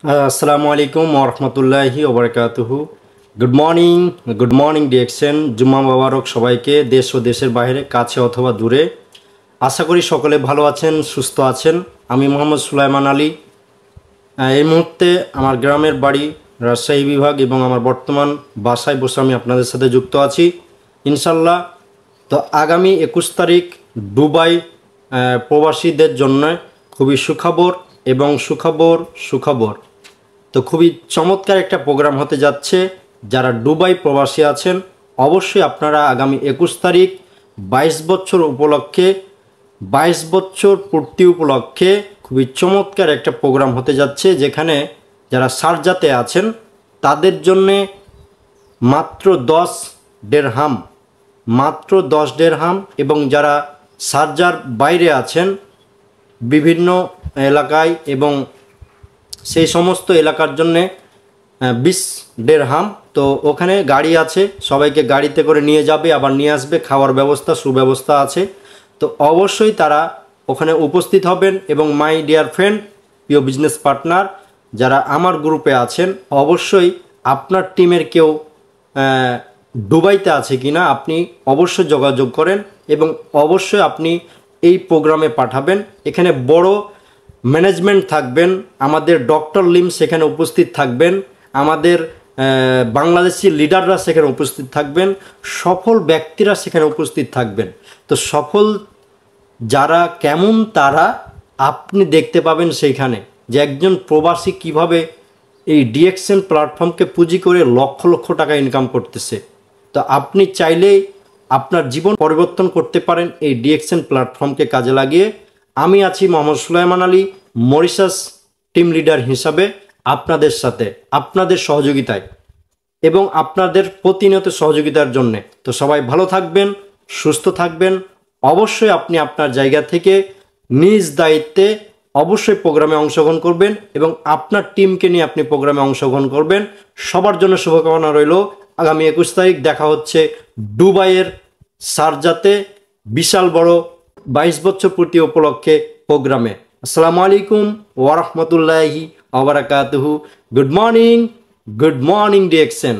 আসসালামু আলাইকুম ওয়া রাহমাতুল্লাহি ওয়া বারাকাতুহু। Good morning DXN. জুম্মা মোবারক সবাইকে, দেশ ও দেশের বাইরে, কাছে অথবা দূরে। আশা করি সকলে ভালো আছেন, সুস্থ আছেন। আমি মোহাম্মদ সুলাইমান আলী। এই মুহূর্তে আমার গ্রামের বাড়ি রাজশাহী বিভাগ এবং আমার বর্তমান বাসায় বসে আমি আপনাদের সাথে যুক্ত আছি ইনশাল্লাহ। তো আগামী 21 তারিখ দুবাই প্রবাসীদের জন্য খুবই সুখবর। তো খুবই চমৎকার একটা প্রোগ্রাম হতে যাচ্ছে। যারা দুবাই প্রবাসী আছেন অবশ্যই আপনারা আগামী 21 তারিখ 22 বছর পূর্তি উপলক্ষে খুবই চমৎকার একটা প্রোগ্রাম হতে যাচ্ছে, যেখানে যারা শারজাতে আছেন তাদের জন্যে মাত্র 10 দিরহাম এবং যারা শারজার বাইরে আছেন বিভিন্ন এলাকায় এবং সেই সমস্ত এলাকার জন্যে 20 দিরহাম। তো ওখানে গাড়ি আছে, সবাইকে গাড়িতে করে নিয়ে যাবে, আবার নিয়ে আসবে, খাওয়ার ব্যবস্থা সুব্যবস্থা আছে। তো অবশ্যই তারা ওখানে উপস্থিত হবেন এবং মাই ডিয়ার ফ্রেন্ড, প্রিয় বিজনেস পার্টনার যারা আমার গ্রুপে আছেন, অবশ্যই আপনার টিমের কেউ দুবাইতে আছে কি না আপনি অবশ্যই যোগাযোগ করেন এবং অবশ্যই আপনি এই প্রোগ্রামে পাঠাবেন। এখানে বড় ম্যানেজমেন্ট থাকবেন, আমাদের ডক্টর লিম সেখানে উপস্থিত থাকবেন, আমাদের বাংলাদেশি লিডাররা সেখানে উপস্থিত থাকবেন, সফল ব্যক্তিরা সেখানে উপস্থিত থাকবেন। তো সফল যারা কেমন তারা আপনি দেখতে পাবেন সেইখানে, যে একজন প্রবাসী কিভাবে এই ডিএক্সএন প্ল্যাটফর্মকে পুঁজি করে লক্ষ লক্ষ টাকা ইনকাম করতেছে। তো আপনি চাইলেই আপনার জীবন পরিবর্তন করতে পারেন এই ডিএক্সএন প্ল্যাটফর্মকে কাজে লাগিয়ে। আমি আছি Mohammad Sulaiman Ali, Mauritius team leader হিসাবে আপনাদের সাথে, আপনাদের সহযোগিতায় এবং আপনাদের প্রতিনিয়ত সহযোগিতার জন্যে। তো সবাই ভালো থাকবেন, সুস্থ থাকবেন। অবশ্যই আপনি আপনার জায়গা থেকে নিজ দায়িত্বে অবশ্যই প্রোগ্রামে অংশগ্রহণ করবেন এবং আপনার টিমকে নিয়ে আপনি প্রোগ্রামে অংশগ্রহণ করবেন। সবার জন্য শুভকামনা রইল। আগামী 21 তারিখ দেখা হচ্ছে দুবাইয়ের শারজাতে বিশাল বড় 22 বছর পূর্তি উপলক্ষে প্রোগ্রামে। আসসালামু আলাইকুম ওয়া রাহমাতুল্লাহি ওয়া বারাকাতুহু। Good morning DXN.